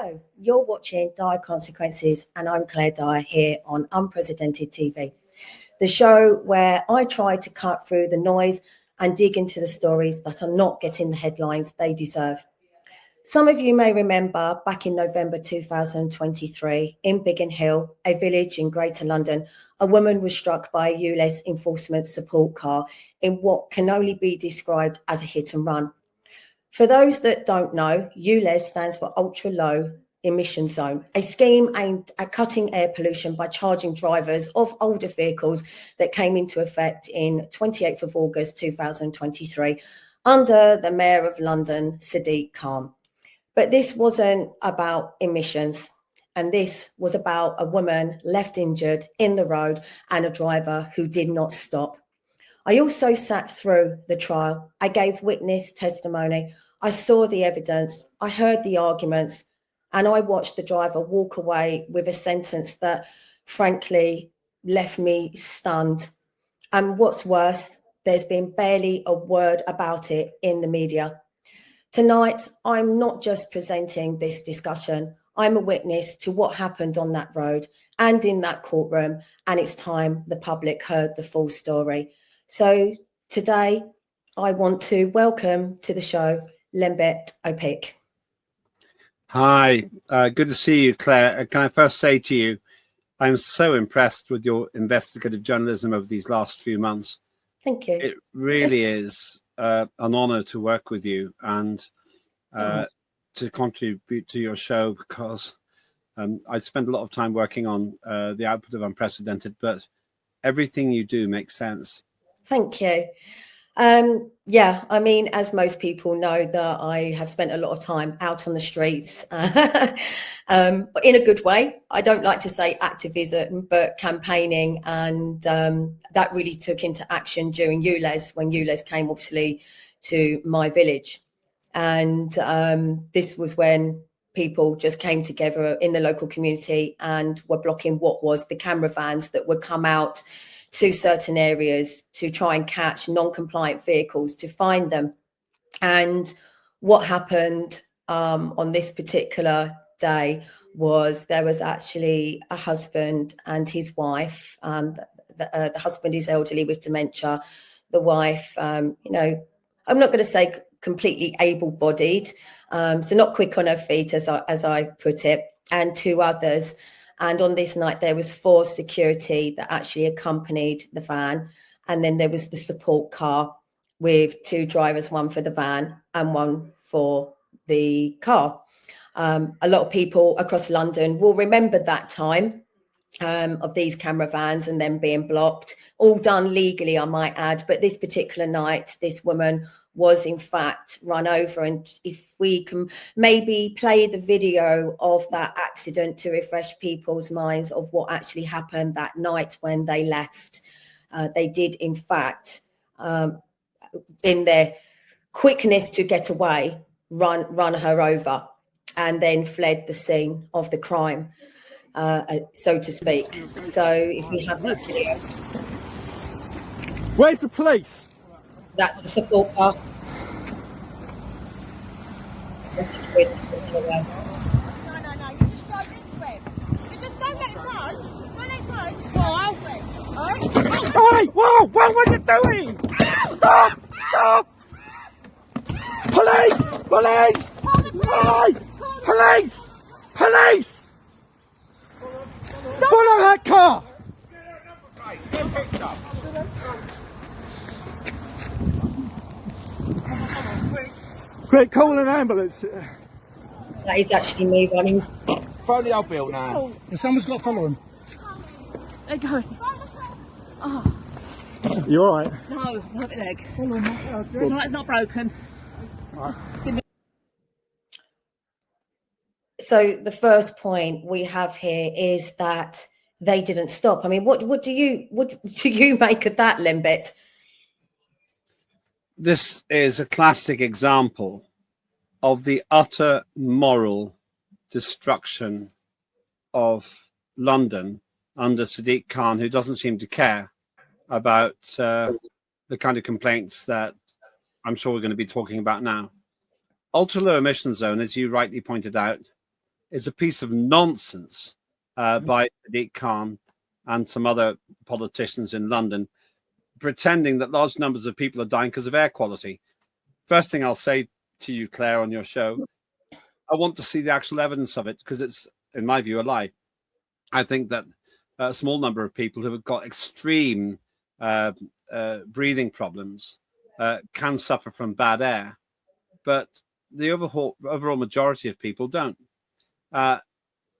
Hello, you're watching Dyer Consequences, and I'm Claire Dyer here on Unprecedented TV, the show where I try to cut through the noise and dig into the stories that are not getting the headlines they deserve. Some of you may remember back in November 2023 in Biggin Hill, a village in Greater London, a woman was struck by a ULEZ enforcement support car in what can only be described as a hit and run. For those that don't know, ULEZ stands for Ultra Low Emission Zone, a scheme aimed at cutting air pollution by charging drivers of older vehicles that came into effect in 28th of August 2023 under the Mayor of London, Sadiq Khan. But this wasn't about emissions, and this was about a woman left injured in the road and a driver who did not stop. I also sat through the trial. I gave witness testimony. I saw the evidence. I heard the arguments, and I watched the driver walk away with a sentence that frankly left me stunned. And what's worse, there's been barely a word about it in the media. Tonight, I'm not just presenting this discussion. I'm a witness to what happened on that road and in that courtroom, and it's time the public heard the full story. So today, I want to welcome to the show Lembet Opik. Hi, good to see you, Claire. Can I first say to you, I'm so impressed with your investigative journalism over these last few months. Thank you. It really is an honor to work with you and to contribute to your show, because I spent a lot of time working on the output of Unprecedented, but everything you do makes sense. Thank you. Yeah, I mean, as most people know, that I have spent a lot of time out on the streets, but in a good way. I don't like to say activism, but campaigning, and that really took into action during ULEZ, when ULEZ came obviously to my village. And this was when people just came together in the local community and were blocking what was the camera vans that would come out to certain areas to try and catch non-compliant vehicles, to find them. And what happened on this particular day was there was actually a husband and his wife. The husband is elderly with dementia. The wife, I'm not going to say completely able-bodied, so not quick on her feet, as I put it, and two others. And on this night, there was 4 security that actually accompanied the van. And then there was the support car with 2 drivers, one for the van and one for the car. A lot of people across London will remember that time of these camera vans and them being blocked, all done legally, I might add. But this particular night, this woman was in fact run over. And if we can maybe play the video of that accident to refresh people's minds of what actually happened that night when they left. They did in fact, in their quickness to get away, run her over and then fled the scene of the crime, so to speak. So if we have that video. Where's the police? That's the support car. The security away. No, you just drive into it. You just don't let it run. Don't let it run. Just drive into it. Alright? Alright, whoa, what are you doing? Stop! Police! Police! Follow that car! Quick, call an ambulance. That is actually me running. Phone the old bill now. Someone's got to follow him. They're going. Oh. You alright? No, not my leg. No, it's not broken. Right. So the first point we have here is that they didn't stop. I mean, what do you make of that, Lembet? This is a classic example of the utter moral destruction of London under Sadiq Khan, who doesn't seem to care about the kind of complaints that I'm sure we're going to be talking about now. Ultra low emission zone, as you rightly pointed out, is a piece of nonsense by Sadiq Khan and some other politicians in London, pretending that large numbers of people are dying because of air quality. First thing I'll say to you, Claire, on your show, I want to see the actual evidence of it, because it's, in my view, a lie. I think that a small number of people who have got extreme breathing problems can suffer from bad air, but the overall majority of people don't.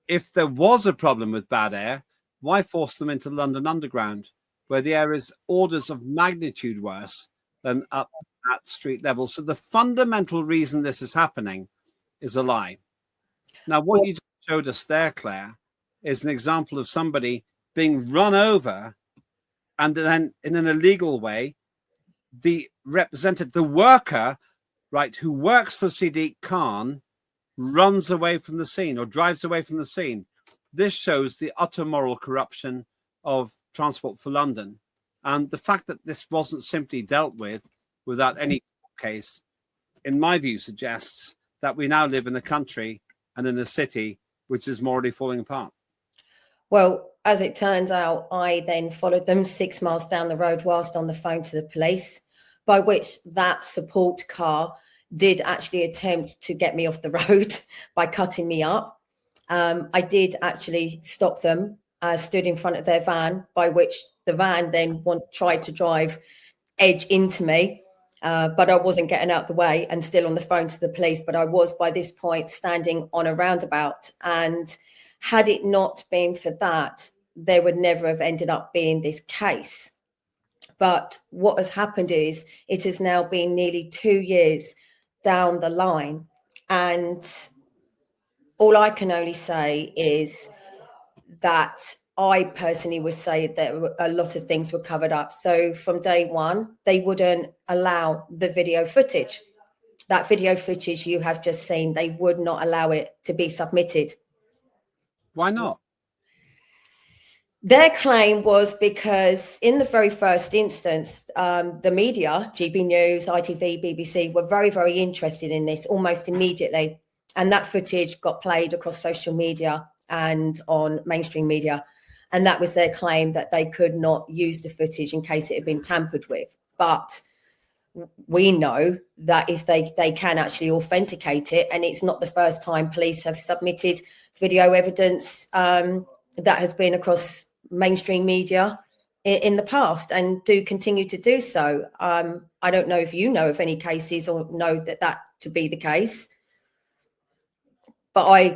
If there was a problem with bad air, why force them into London Underground, where the air is orders of magnitude worse than up at street level? So the fundamental reason this is happening is a lie. Now, what you just showed us there, Claire, is an example of somebody being run over, and then in an illegal way, the worker, right, who works for Sadiq Khan, runs away from the scene or drives away from the scene. This shows the utter moral corruption of Transport for London. And the fact that this wasn't simply dealt with without any case, in my view, suggests that we now live in a country and in a city which is morally falling apart. Well, as it turns out, I then followed them 6 miles down the road whilst on the phone to the police, by which that support car did actually attempt to get me off the road by cutting me up. I did actually stop them, stood in front of their van, by which the van then tried to drive edge into me, but I wasn't getting out the way and still on the phone to the police. But I was by this point standing on a roundabout, and had it not been for that, there would never have ended up being this case. But what has happened is it has now been nearly 2 years down the line, and all I can only say is that I personally would say that a lot of things were covered up. So from day one, they wouldn't allow the video footage. That video footage you have just seen, they would not allow it to be submitted. Why not? Their claim was because in the very first instance, the media, GB News, ITV, BBC, were very, very interested in this almost immediately. And that footage got played across social media and on mainstream media. And that was their claim, that they could not use the footage in case it had been tampered with. But we know that if they can actually authenticate it, and it's not the first time police have submitted video evidence that has been across mainstream media in the past, and do continue to do so. I don't know if you know of any cases or know that to be the case, but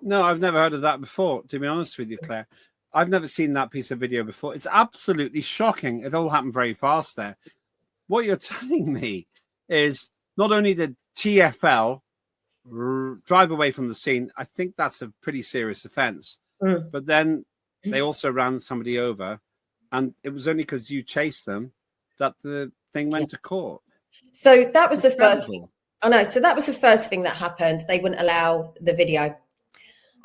no, I've never heard of that before, to be honest with you, Claire. I've never seen that piece of video before. It's absolutely shocking. It all happened very fast there. What you're telling me is not only did TfL drive away from the scene, I think that's a pretty serious offence, but then they also ran somebody over, and it was only because you chased them that the thing went to court. So that was the first. I know. So that was the first thing that happened. They wouldn't allow the video.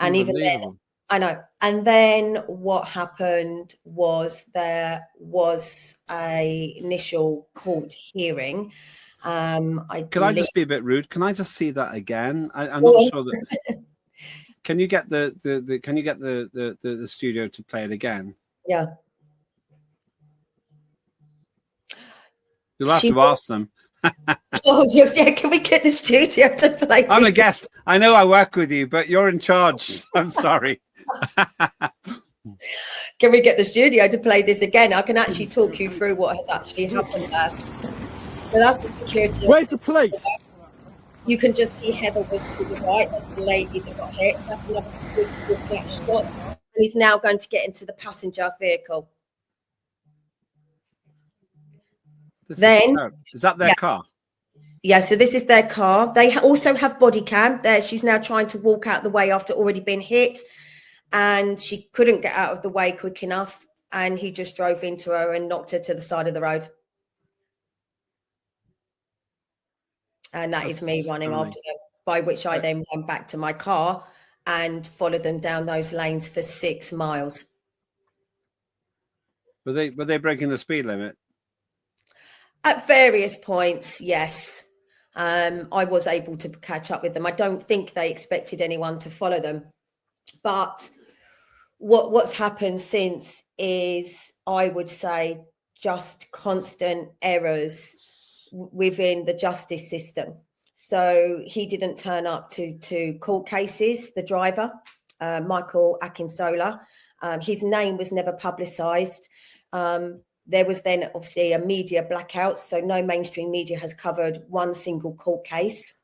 And even then, I know. And then what happened was there was a initial court hearing. I just be a bit rude? Can I just see that again? I'm not sure that. Can you get the studio to play it again? Yeah. You'll have to ask them. Oh, yeah, can we get the studio to play? I'm a guest. I know I work with you, but you're in charge. I'm sorry. Can we get the studio to play this again? I can actually talk you through what has actually happened there. So that's the security. Where's the police? You can just see Heather was to the right. That's the lady that got hit. That's another security flash shot. And he's now going to get into the passenger vehicle. Is that their car? Yeah, so this is their car. They also have body cam. There, she's now trying to walk out the way after already being hit, and she couldn't get out of the way quick enough, and he just drove into her and knocked her to the side of the road. And that is me running after them, by which I then went back to my car and followed them down those lanes for 6 miles. Were they breaking the speed limit? At various points, yes. I was able to catch up with them. I don't think they expected anyone to follow them. But what's happened since is, I would say, just constant errors within the justice system. So he didn't turn up to court cases, the driver, Michael Akinsola. His name was never publicised. There was then obviously a media blackout, so no mainstream media has covered one single court case.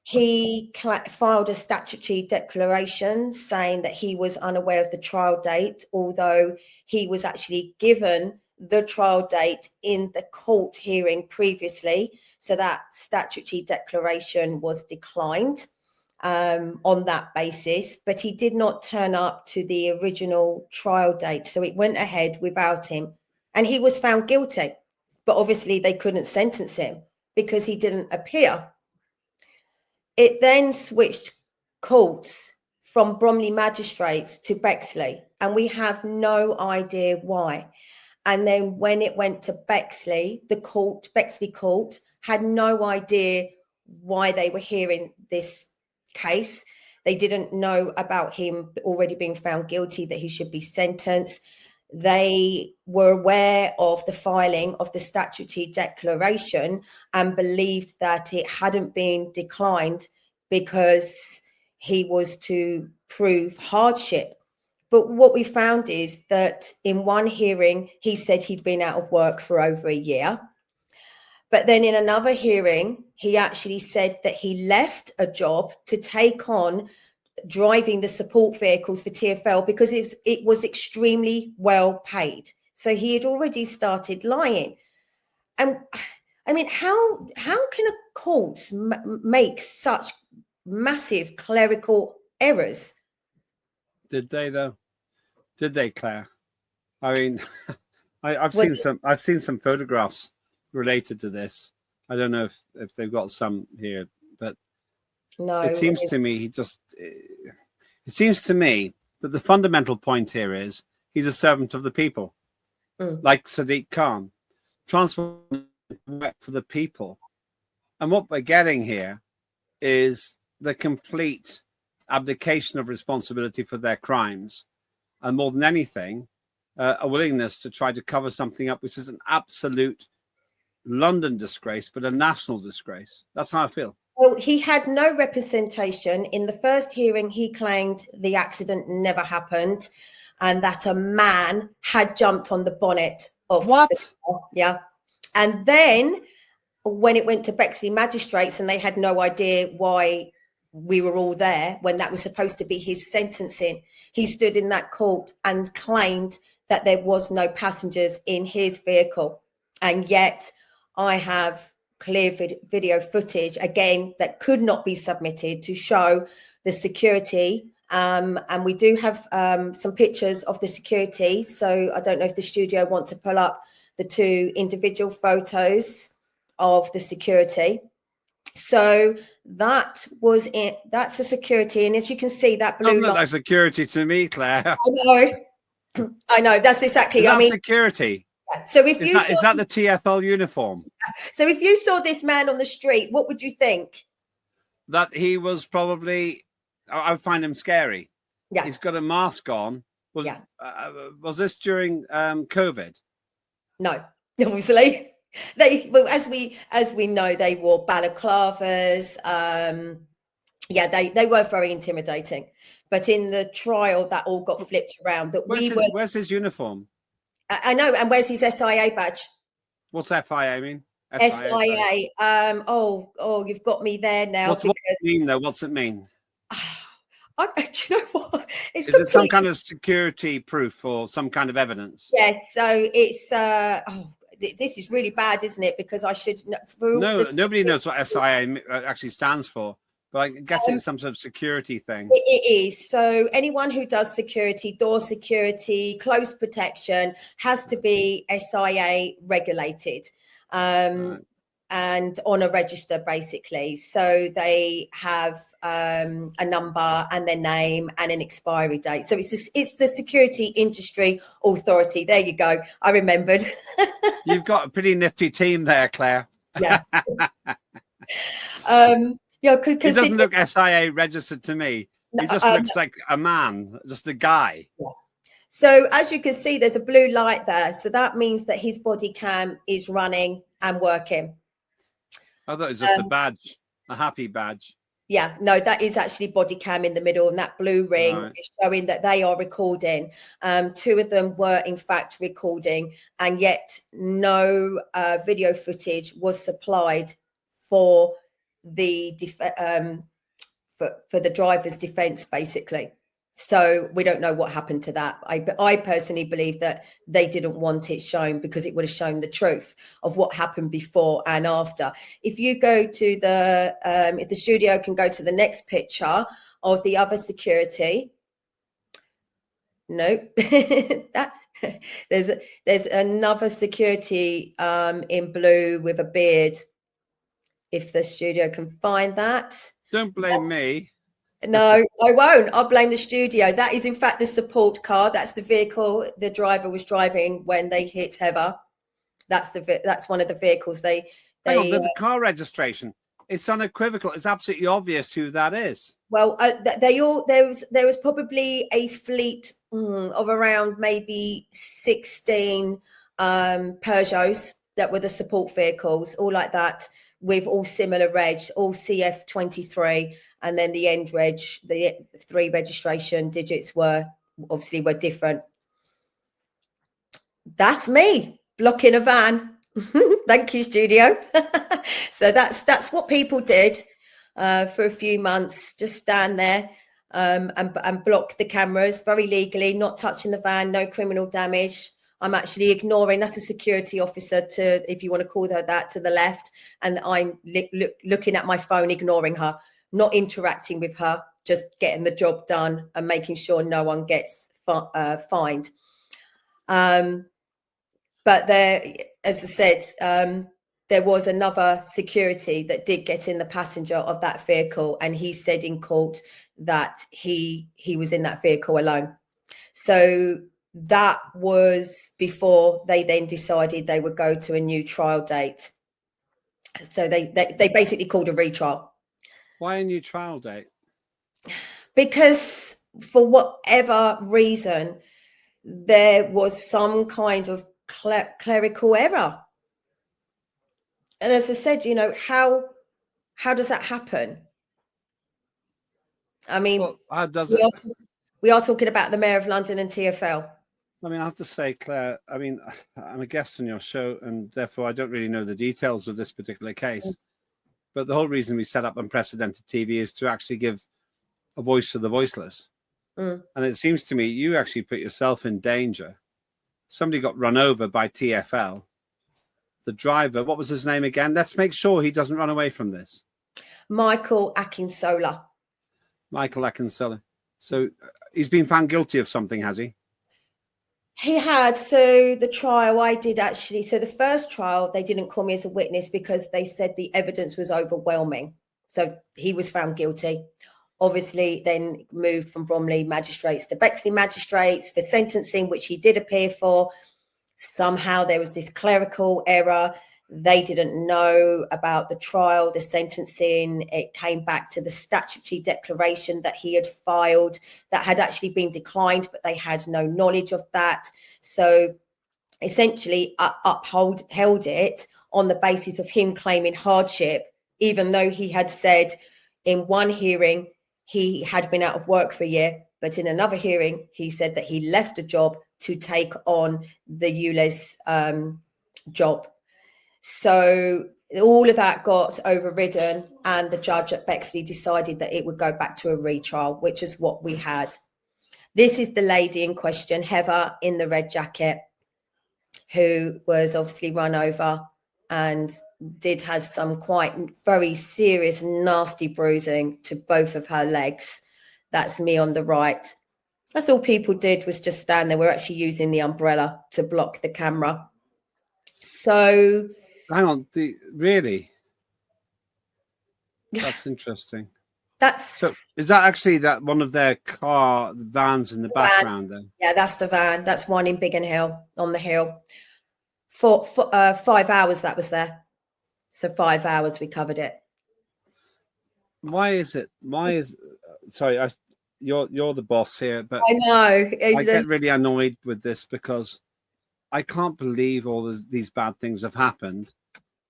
He filed a statutory declaration saying that he was unaware of the trial date, although he was actually given the trial date in the court hearing previously. So that statutory declaration was declined on that basis, but he did not turn up to the original trial date. So it went ahead without him, and he was found guilty. But obviously they couldn't sentence him because he didn't appear. It then switched courts from Bromley magistrates to Bexley, and we have no idea why. And then when it went to Bexley, Bexley court had no idea why they were hearing this case. They didn't know about him already being found guilty, that he should be sentenced. They were aware of the filing of the statutory declaration and believed that it hadn't been declined because he was to prove hardship. But what we found is that in one hearing, he said he'd been out of work for over a year. But then in another hearing, he actually said that he left a job to take on driving the support vehicles for TfL because it was extremely well paid. So he had already started lying. And I mean, how can a court make such massive clerical errors? Did they though? Did they, Claire? I mean, I've seen some photographs related to this. I don't know if they've got some here, but no. It seems to me that the fundamental point here is he's a servant of the people, like Sadiq Khan, transforming work for the people. And what we're getting here is the complete abdication of responsibility for their crimes, and more than anything, a willingness to try to cover something up which is an absolute London disgrace, but a national disgrace. That's how I feel. Well, he had no representation. In the first hearing, he claimed the accident never happened and that a man had jumped on the bonnet of what? Yeah. And then when it went to Bexley magistrates and they had no idea why we were all there when that was supposed to be his sentencing, he stood in that court and claimed that there was no passengers in his vehicle. And yet I have clear video footage again that could not be submitted to show the security, and we do have some pictures of the security. So I don't know if the studio want to pull up the two individual photos of the security. So that was it. That's a security, and as you can see, that blue doesn't look like security to me, Claire. I know. That's exactly. I mean, security. So if is that the TfL uniform? So if you saw this man on the street, what would you think? That he was probably, I would find him scary. Yeah. He's got a mask on. Was this during COVID? No, obviously. As we know, they wore balaclavas. They were very intimidating. But in the trial, that all got flipped around. Where's his uniform? I know, and where's his SIA badge? What's FIA mean? SIA. You've got me there now. What's it mean, though? What's it mean? Do you know what? Is it some kind of security proof or some kind of evidence? Yes. So it's. This is really bad, isn't it? Because I should. No, nobody knows what SIA actually stands for. But I guess it's some sort of security thing. It is. So anyone who does security, door security, close protection has to be SIA regulated and on a register, basically. So they have a number and their name and an expiry date. So it's the Security Industry Authority. There you go. I remembered. You've got a pretty nifty team there, Claire. Yeah. Yeah, He doesn't look SIA registered to me. He just looks like a man, just a guy. Yeah. So as you can see, there's a blue light there. So that means that his body cam is running and working. I thought it was just a badge, a happy badge. Yeah, no, that is actually body cam in the middle, and that blue ring is showing that they are recording. 2 of them were in fact recording, and yet no video footage was supplied for the for the driver's defense, basically. So we don't know what happened to that. I personally believe that they didn't want it shown because it would have shown the truth of what happened before and after. If you go to the, if the studio can go to the next picture of the other security. No, that there's another security in blue with a beard. If the studio can find that. Don't blame me. No, I won't. I'll blame the studio. That is, in fact, the support car. That's the vehicle the driver was driving when they hit Heather. That's one of the vehicles they Hang on, the car registration. It's unequivocal. It's absolutely obvious who that is. Well, there was probably a fleet of around maybe 16 Peugeots that were the support vehicles, all like that, with all similar reg, all CF23. And then the end reg, the 3 registration digits were different. That's me blocking a van. Thank you, studio. So that's what people did for a few months. Just stand there and block the cameras very legally, not touching the van, no criminal damage. I'm actually ignoring. That's a security officer, to, if you want to call her that, to the left, and I'm looking at my phone, ignoring her. Not interacting with her, just getting the job done and making sure no one gets fined. But there, as I said, there was another security that did get in the passenger of that vehicle, and he said in court that he was in that vehicle alone. So that was before they then decided they would go to a new trial date. So they basically called a retrial. Why a new trial date? Because for whatever reason, there was some kind of clerical error. And as I said, how does that happen? I mean, well, how does we are talking about the Mayor of London and TfL. I mean, I have to say, Claire, I mean, I'm a guest on your show, and therefore I don't really know the details of this particular case. But the whole reason we set up Unprecedented TV is to actually give a voice to the voiceless. And it seems to me you actually put yourself in danger. Somebody got run over by TfL. The driver, what was his name again? Let's make sure he doesn't run away from this. Michael Akinsola. Michael Akinsola. So he's been found guilty of something, has he? He had. So the trial I did actually. So the first trial, they didn't call me as a witness because they said the evidence was overwhelming. So he was found guilty. Obviously, then moved from Bromley magistrates to Bexley magistrates for sentencing, which he did appear for. Somehow there was this clerical error. They didn't know about the trial, the sentencing. It came back to the statutory declaration that he had filed that had actually been declined, but they had no knowledge of that. So essentially held it on the basis of him claiming hardship, even though he had said in one hearing he had been out of work for a year, but in another hearing he said that he left a job to take on the ULEZ job. So all of that got overridden, and the judge at Bexley decided that it would go back to a retrial, which is what we had. This is the lady in question, Heather, in the red jacket, who was obviously run over and did have some quite very serious, nasty bruising to both of her legs. That's me on the right. That's all people did was just stand there. We're actually using the umbrella to block the camera. So... Hang on, really? That's interesting. So is that actually that one of their vans in the background then? Yeah, that's the van. That's one in Biggin Hill, on the hill. For 5 hours that was there. So 5 hours we covered it. why is it? Why is? Sorry, you're the boss here, but I know. I get really annoyed with this because I can't believe all these bad things have happened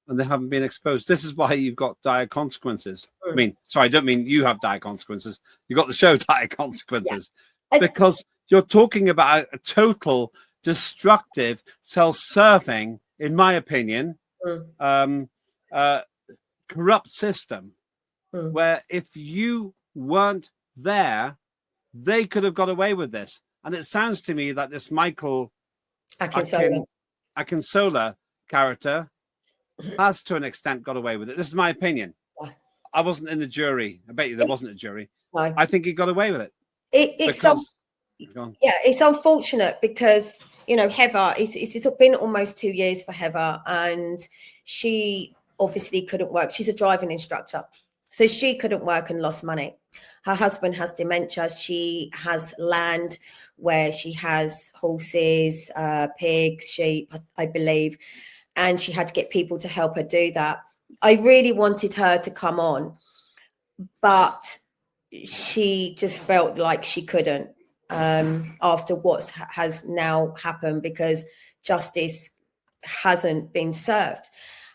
and they haven't been exposed. This is why you've got Dyer Consequences. I mean, sorry, I don't mean you have Dyer Consequences. You've got the show Dyer Consequences, because you're talking about a total destructive, self-serving, in my opinion, corrupt system where if you weren't there, they could have got away with this. And it sounds to me that this Michael Akinsola character has to an extent got away with it. This is my opinion. I wasn't in the jury. I bet you there wasn't a jury. No. I think he got away with it. It's unfortunate because, you know, Heather, it's been almost 2 years for Heather, and she obviously couldn't work. She's a driving instructor, so she couldn't work and lost money. Her husband has dementia. She has land where she has horses, pigs, sheep, I believe, and she had to get people to help her do that. I really wanted her to come on, but she just felt like she couldn't after what has now happened, because justice hasn't been served.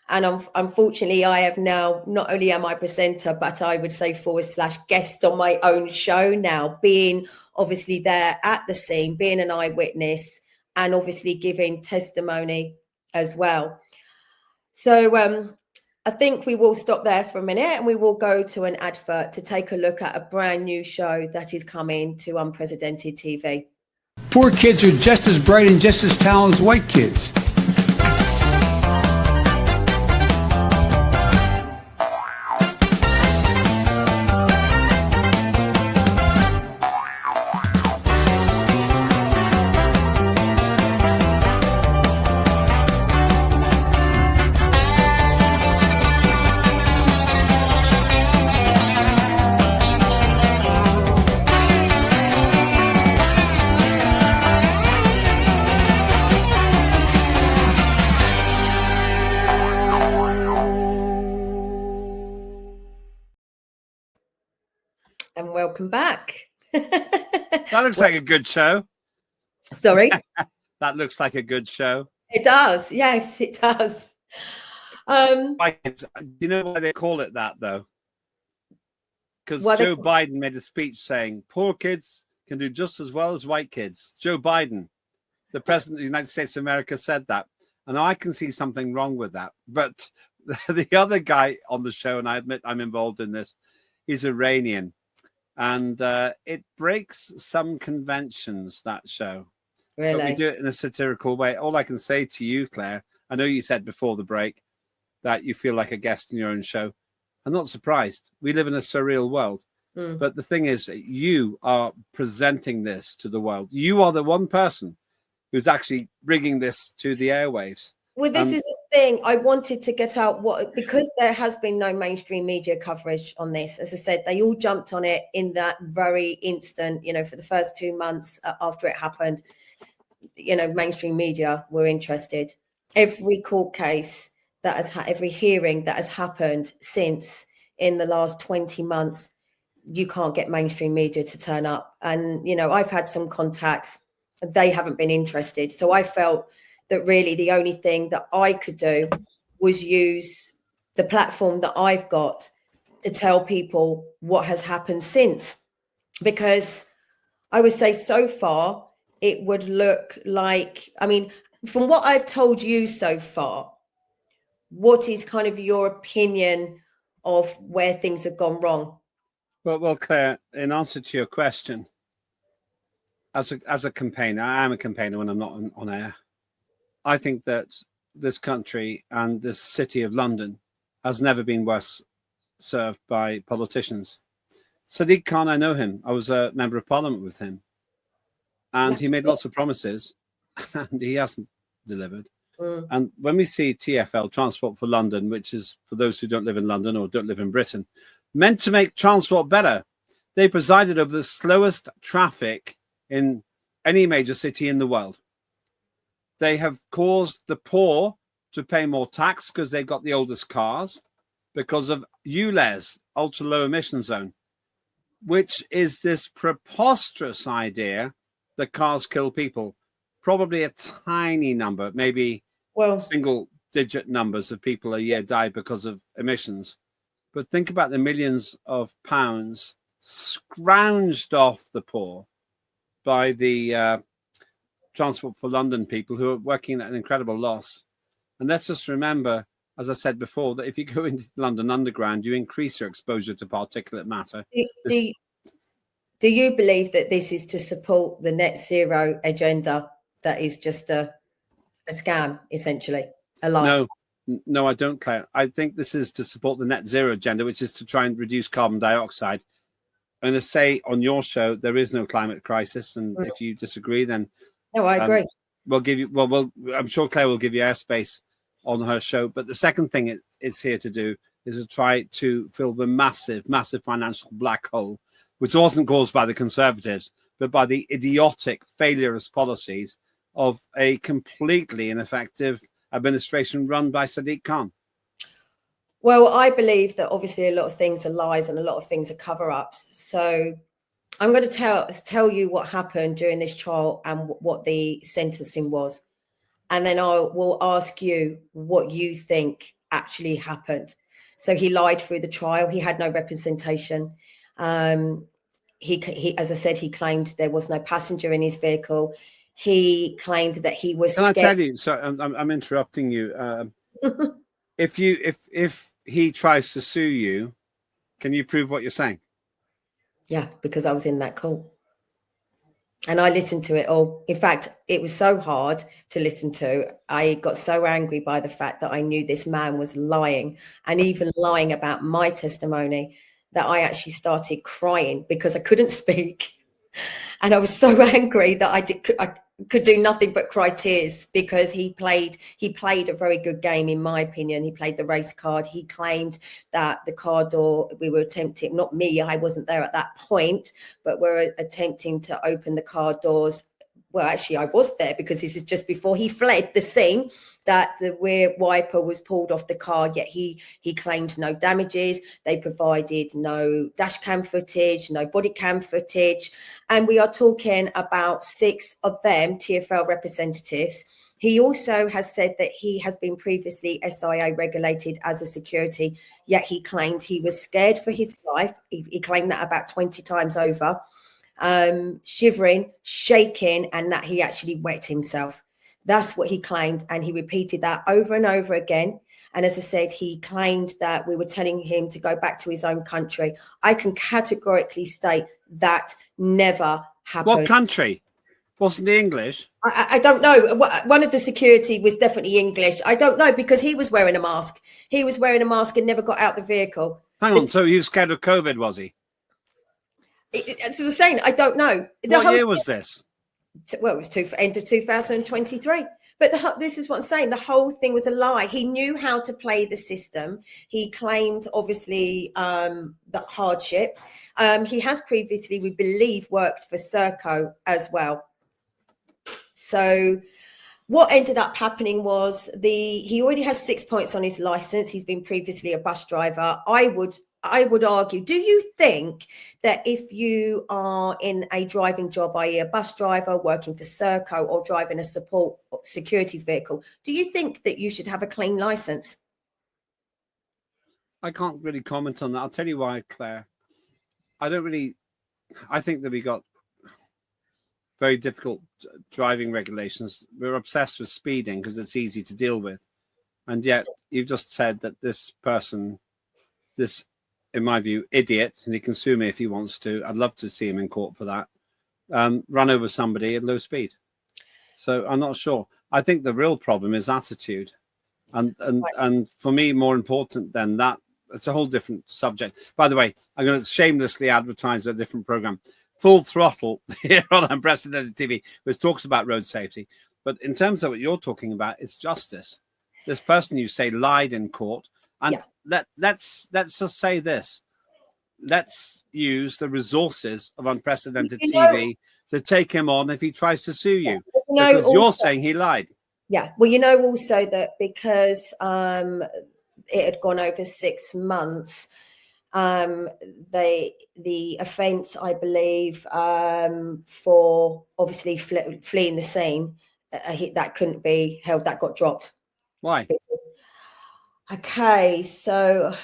And unfortunately, I have now, not only am I presenter, but I would say / guest on my own show now, being obviously there at the scene, being an eyewitness, and obviously giving testimony as well. So I think we will stop there for a minute and we will go to an advert to take a look at a brand new show that is coming to Unprecedented TV. Poor kids are just as bright and just as talented as white kids. And welcome back. That looks like a good show. Sorry? That looks like a good show. It does. Yes, it does. Do you know why they call it that, though? Because Joe Biden made a speech saying poor kids can do just as well as white kids. Joe Biden, the president of the United States of America, said that. And I can see something wrong with that. But the other guy on the show, and I admit I'm involved in this, he's Iranian. And it breaks some conventions, that show. Really? But we do it in a satirical way. All I can say to you, Claire, I know you said before the break that you feel like a guest in your own show. I'm not surprised. We live in a surreal world. But the thing is, you are presenting this to the world. You are the one person who's actually bringing this to the airwaves. Well, this is the thing. I wanted to get out because there has been no mainstream media coverage on this. As I said, they all jumped on it in that very instant, you know, for the first 2 months after it happened. You know, mainstream media were interested. Every court case that has every hearing that has happened since in the last 20 months, you can't get mainstream media to turn up. And, you know, I've had some contacts, they haven't been interested. So I felt that really the only thing that I could do was use the platform that I've got to tell people what has happened since. Because I would say so far, it would look like, I mean, from what I've told you so far, what is kind of your opinion of where things have gone wrong? Well, Claire, in answer to your question, as a campaigner, I am a campaigner when I'm not on air. I think that this country and this city of London has never been worse served by politicians. Sadiq Khan, I know him. I was a member of parliament with him. And he made lots of promises and he hasn't delivered. And when we see TfL, Transport for London, which is for those who don't live in London or don't live in Britain, meant to make transport better. They presided over the slowest traffic in any major city in the world. They have caused the poor to pay more tax because they've got the oldest cars. because of ULEZ, ultra low emission zone, which is this preposterous idea that cars kill people. Probably a tiny number, maybe single digit numbers of people a year die because of emissions. But think about the millions of pounds scrounged off the poor by the Transport for London people who are working at an incredible loss. And let's just remember, as I said before, that if you go into the London Underground, you increase your exposure to particulate matter. Do you believe that this is to support the net zero agenda that is just a scam, essentially, a lie? No, I don't, Claire. I think this is to support the net zero agenda, which is to try and reduce carbon dioxide. I'm going to say on your show, there is no climate crisis. And if you disagree, then... No, I agree. We'll give you, I'm sure Claire will give you airspace on her show. But the second thing it's here to do is to try to fill the massive, massive financial black hole, which wasn't caused by the Conservatives, but by the idiotic failures policies of a completely ineffective administration run by Sadiq Khan. Well, I believe that obviously a lot of things are lies and a lot of things are cover-ups. So I'm going to tell you what happened during this trial and what the sentencing was. And then I will ask you what you think actually happened. So he lied through the trial. He had no representation. He, as I said, he claimed there was no passenger in his vehicle. He claimed that he was scared. Can I tell you? So I'm interrupting you. If he tries to sue you, can you prove what you're saying? Yeah, because I was in that call. And I listened to it all. In fact, it was so hard to listen to. I got so angry by the fact that I knew this man was lying, and even lying about my testimony, that I actually started crying because I couldn't speak. And I was so angry that I could do nothing but cry tears, because he played a very good game, in my opinion. He played the race card. He claimed that the car door, we were attempting, not me, I wasn't there at that point, but we're attempting to open the car doors. Well, actually, I was there, because this is just before he fled the scene, that the rear wiper was pulled off the car, yet he claimed no damages. They provided no dash cam footage, no body cam footage. And we are talking about 6 of them, TfL representatives. He also has said that he has been previously SIA regulated as a security, yet he claimed he was scared for his life. He claimed that about 20 times over. Shivering, shaking, and that he actually wet himself. That's what he claimed, and he repeated that over and over again. And as I said, he claimed that we were telling him to go back to his own country. I can categorically state that never happened. What country? Wasn't he English? I don't know. One of the security was definitely English. I don't know, because he was wearing a mask. He was wearing a mask and never got out the vehicle. Hang on, so he was scared of COVID, was he? As I was saying, I don't know. What year was this? Well, it was end of 2023. But this is what I'm saying. The whole thing was a lie. He knew how to play the system. He claimed, obviously, the hardship. He has previously, we believe, worked for Serco as well. So what ended up happening was he already has 6 points on his license. He's been previously a bus driver. I would argue, do you think that if you are in a driving job, i.e. a bus driver, working for Serco, or driving a support security vehicle, do you think that you should have a clean license? I can't really comment on that. I'll tell you why, Claire. I think that we got very difficult driving regulations. We're obsessed with speeding because it's easy to deal with. And yet you've just said that this person, this, in my view, idiot, and he can sue me if he wants to. I'd love to see him in court for that. Run over somebody at low speed. So I'm not sure. I think the real problem is attitude. And for me, more important than that, it's a whole different subject. By the way, I'm going to shamelessly advertise a different program, Full Throttle, here on Unprecedented TV, which talks about road safety. But in terms of what you're talking about, it's justice. This person, you say, lied in court. And let's just say this. Let's use the resources of Unprecedented TV to take him on if he tries to sue you. Because you're saying he lied. Yeah. Well, also that because it had gone over 6 months. The offence, I believe, for obviously fleeing the scene, that couldn't be held. That got dropped. Why? Okay, so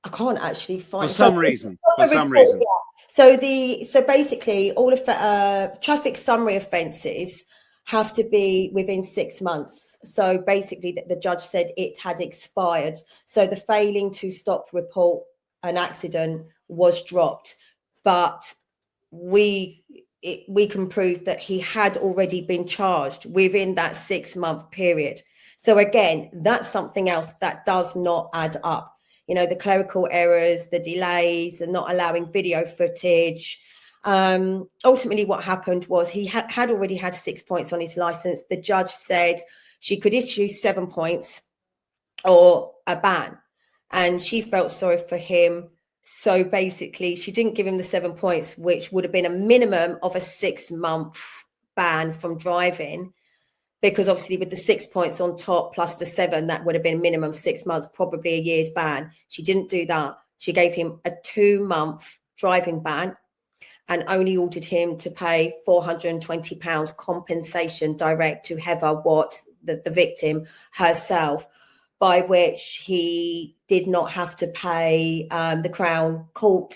I can't actually find For some reason. For some report, reason. yeah. So basically, all of traffic summary offences have to be within 6 months. So basically, the judge said it had expired. So the failing to stop report an accident was dropped, but we can prove that he had already been charged within that 6 month period. So again, that's something else that does not add up. You know, the clerical errors, the delays, and not allowing video footage. Ultimately, what happened was he had already had 6 points on his license. The judge said she could issue 7 points or a ban, and she felt sorry for him. So basically, she didn't give him the 7 points, which would have been a minimum of a 6 month ban from driving, because obviously with the 6 points on top plus the 7, that would have been minimum 6 months, probably a year's ban. She didn't do that. She gave him a 2 month driving ban and only ordered him to pay £420 compensation direct to Heather Watt, the victim herself, by which he did not have to pay the Crown Court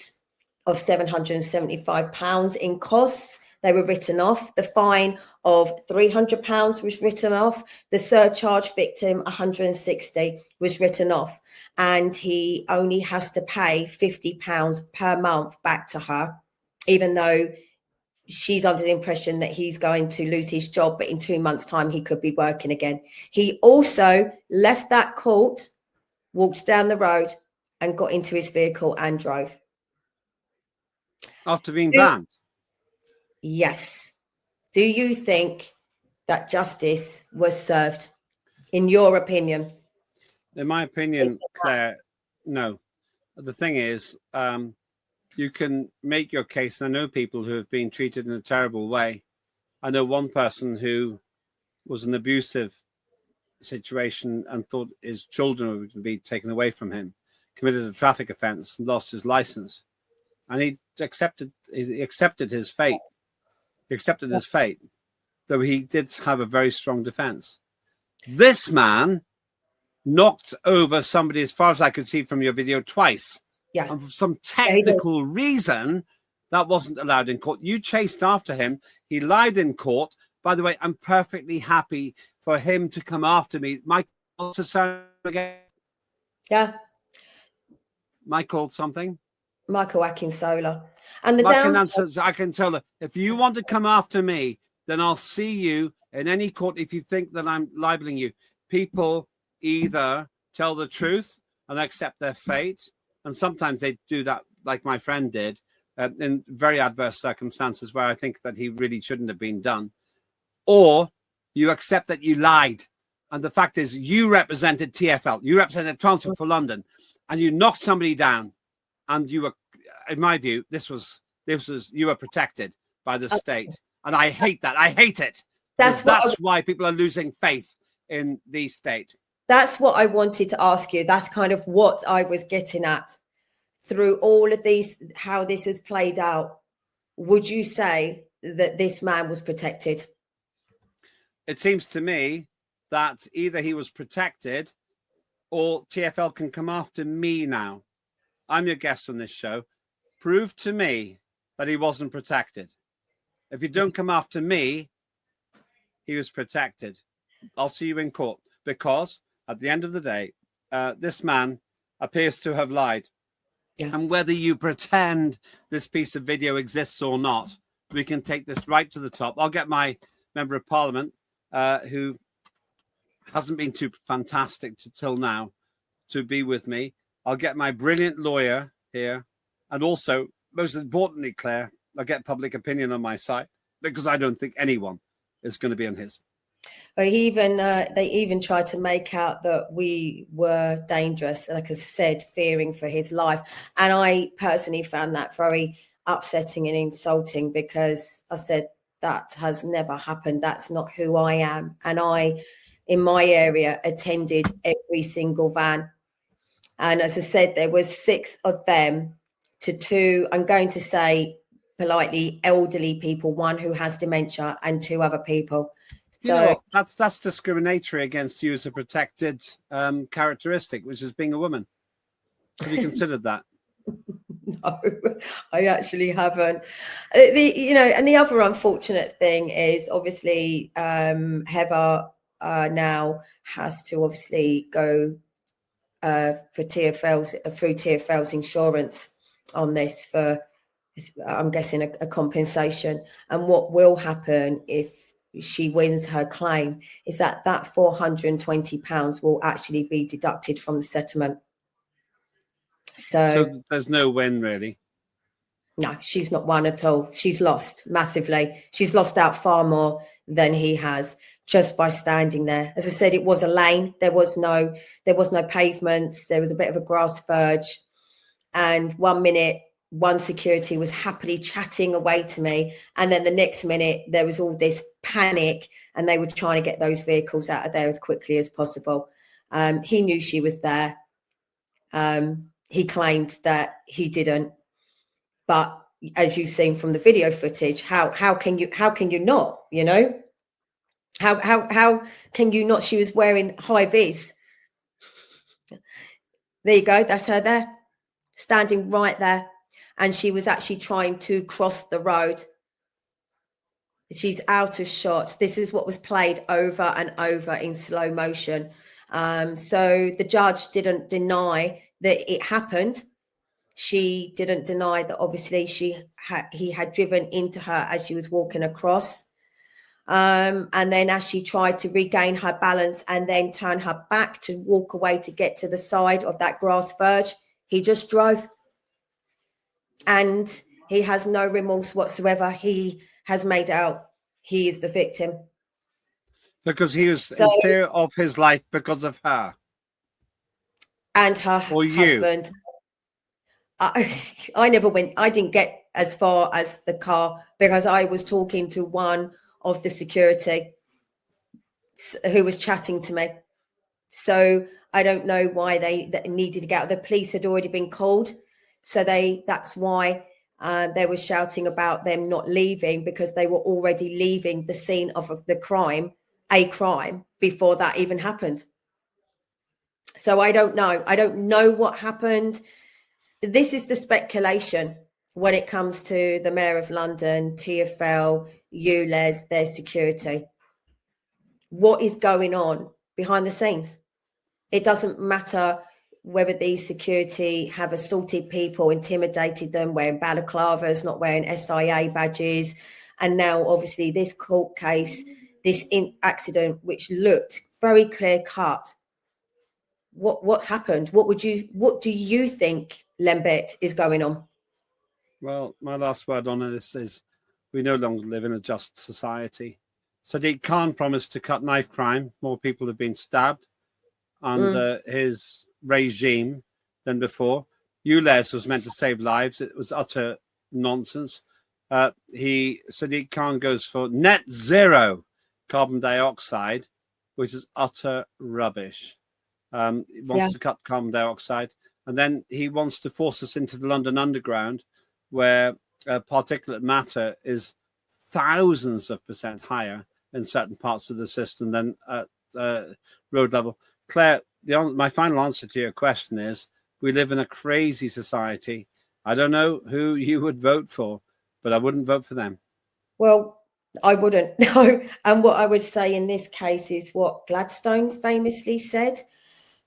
of £775 in costs. They were written off. The fine of £300 was written off. The surcharge victim, £160, was written off. And he only has to pay £50 per month back to her, even though she's under the impression that he's going to lose his job, but in 2 months' time, he could be working again. He also left that court, walked down the road and got into his vehicle and drove. After being banned? Yes. Do you think that justice was served, in your opinion? In my opinion, Claire, no. The thing is, you can make your case. I know people who have been treated in a terrible way. I know one person who was in an abusive situation and thought his children were going to be taken away from him, committed a traffic offence and lost his license. And he accepted his fate. He accepted his fate, though he did have a very strong defence. This man knocked over somebody, as far as I could see from your video, twice. Yeah. And for some technical reason, that wasn't allowed in court. You chased after him. He lied in court. By the way, I'm perfectly happy for him to come after me. Michael, again? Yeah. Michael something? Michael Akinsola. And the I can tell her, if you want to come after me, then I'll see you in any court if you think that I'm libeling you. People either tell the truth and accept their fate, and sometimes they do that, like my friend did, in very adverse circumstances where I think that he really shouldn't have been done. Or you accept that you lied. And the fact is, you represented TfL, you represented Transport for London, and you knocked somebody down. And you were, in my view, you were protected by the state. And I hate that. I hate it. That's why people are losing faith in the state. That's what I wanted to ask you. That's kind of what I was getting at through all of these, how this has played out. Would you say that this man was protected? It seems to me that either he was protected or TfL can come after me now. I'm your guest on this show. Prove to me that he wasn't protected. If you don't come after me, he was protected. I'll see you in court, because at the end of the day, this man appears to have lied. Yeah. And whether you pretend this piece of video exists or not, we can take this right to the top. I'll get my member of parliament, who hasn't been too fantastic till now, to be with me. I'll get my brilliant lawyer here. And also, most importantly, Claire, I'll get public opinion on my side, because I don't think anyone is going to be on his. Well, they even tried to make out that we were dangerous, like I said, fearing for his life. And I personally found that very upsetting and insulting, because I said, that has never happened. That's not who I am. And I in my area attended every single van. And as I said, there was 6 of them to 2, I'm going to say politely, elderly people, 1 who has dementia and 2 other people. So, you know what? That's discriminatory against you as a protected characteristic, which is being a woman. Have you considered that? No, I actually haven't. And the other unfortunate thing is obviously Heather now has to obviously go for through TfL's insurance on this for, I'm guessing, a compensation. And what will happen if she wins her claim is that £420 will actually be deducted from the settlement. So there's no win, really. No, she's not won at all. She's lost massively. She's lost out far more than he has just by standing there. As I said, it was a lane. There was no pavements. There was a bit of a grass verge. And 1 minute, one security was happily chatting away to me. And then the next minute, there was all this panic and they were trying to get those vehicles out of there as quickly as possible. He knew she was there. He claimed that he didn't. But as you've seen from the video footage, how can you not, you know? How can you not? She was wearing high vis. There you go. That's her there, standing right there. And she was actually trying to cross the road. She's out of shot. This is what was played over and over in slow motion. So the judge didn't deny that it happened. She didn't deny that obviously he had driven into her as she was walking across. And then as she tried to regain her balance and then turn her back to walk away to get to the side of that grass verge, he just drove. And he has no remorse whatsoever. He has made out he is the victim. Because he was in fear of his life because of her. And her or husband. You. I never went. I didn't get as far as the car because I was talking to one of the security who was chatting to me. So I don't know why they needed to get out. The police had already been called. So that's why they were shouting about them not leaving, because they were already leaving the scene of the crime, before that even happened. So I don't know. I don't know what happened. This is the speculation when it comes to the Mayor of London, TfL, ULEZ, their security. What is going on behind the scenes? It doesn't matter whether these security have assaulted people, intimidated them, wearing balaclavas, not wearing SIA badges. And now, obviously, this court case, this accident, which looked very clear cut. What's happened? What do you think, Lembet, is going on? Well, my last word on this is we no longer live in a just society. Sadiq Khan promised to cut knife crime. More people have been stabbed under his regime than before. ULEZ was meant to save lives. It was utter nonsense. Sadiq Khan goes for net zero carbon dioxide, which is utter rubbish. He wants to cut carbon dioxide, and then he wants to force us into the London Underground, where particulate matter is thousands of percent higher in certain parts of the system than at road level. Claire, my final answer to your question is we live in a crazy society. I don't know who you would vote for, but I wouldn't vote for them. Well, I wouldn't, no. And what I would say in this case is what Gladstone famously said: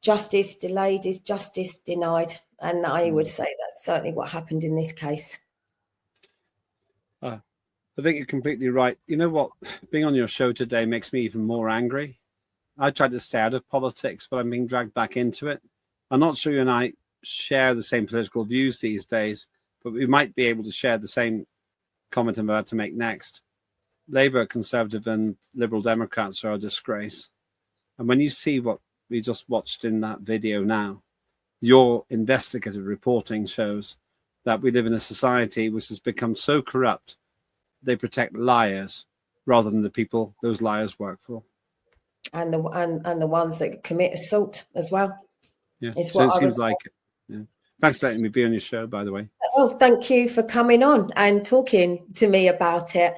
justice delayed is justice denied. And I would say that's certainly what happened in this case. I think you're completely right. You know what? Being on your show today makes me even more angry. I tried to stay out of politics, but I'm being dragged back into it. I'm not sure you and I share the same political views these days, but we might be able to share the same comment I'm about to make next. Labour, Conservative and Liberal Democrats are a disgrace. And when you see what we just watched in that video now, your investigative reporting shows that we live in a society which has become so corrupt, they protect liars rather than the people those liars work for. and the ones that commit assault as well. Yeah. It's So it what I seems would like it. Yeah. Thanks for letting me be on your show, by the way. Oh, thank you for coming on and talking to me about it.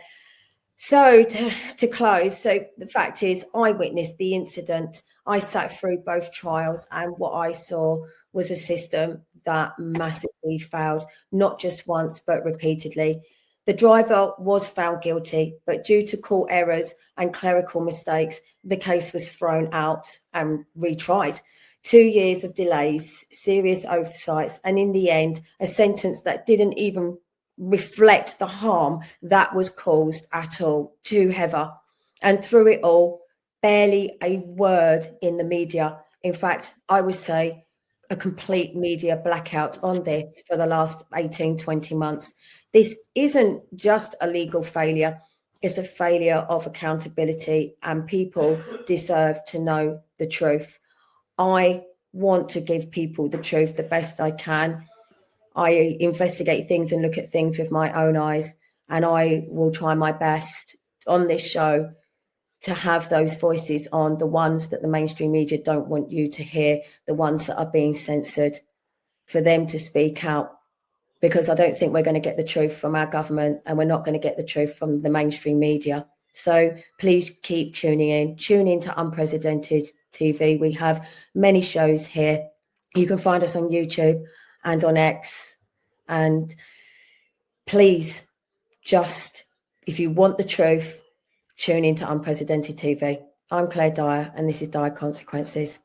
So to close, so the fact is, I witnessed the incident. I sat through both trials, and what I saw was a system that massively failed, not just once, but repeatedly. The driver was found guilty, but due to court errors and clerical mistakes, the case was thrown out and retried. 2 years of delays, serious oversights, and in the end, a sentence that didn't even reflect the harm that was caused at all to Heather. And through it all, barely a word in the media. In fact, I would say a complete media blackout on this for the last 18, 20 months. This isn't just a legal failure. It's a failure of accountability, and people deserve to know the truth. I want to give people the truth the best I can. I investigate things and look at things with my own eyes, and I will try my best on this show to have those voices on, the ones that the mainstream media don't want you to hear, the ones that are being censored, for them to speak out, because I don't think we're going to get the truth from our government, and we're not going to get the truth from the mainstream media. So please keep tuning in. Tune in to Unprecedented TV. We have many shows here. You can find us on YouTube and on X. And please, just, if you want the truth, tune into Unprecedented TV. I'm Claire Dyer, and this is Dyer Consequences.